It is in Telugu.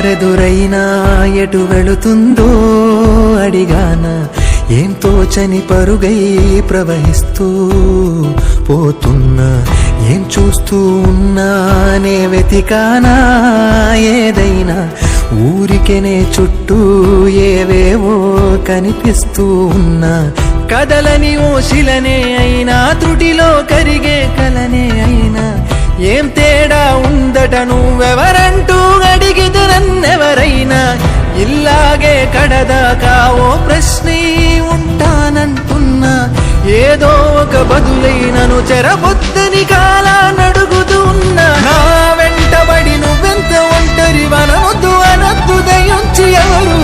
దారెదురైనా ఎటు వెళుతుందో అడిగానా, ఏం తోచని పరుగై ప్రవహిస్తూ పోతున్నా, ఏం చూస్తూ ఉన్నానే వెతికానా ఏదైనా, ఊరికెనే చుట్టూ ఏవేవో కనిపిస్తూ ఉన్నా, కదలని ఓ శిలనే అయినా త్రుటిలో కరిగే కలనే అయినా, ఏం తేడా ఉందట నువ్వెవరంటూ అడిగిదు నన్నెవరైనా, ఇల్లాగే కడదాకా ఓ ప్రశ్నే ఉంటానంటున్నా, ఏదో ఒక బదులైనను చెరబొద్దని కాలానడుగుతూ ఉన్నా, నా వెంటబడి నువ్వెంత ఒంటరి వనవద్దు అనద్దు దయించి ఎవరు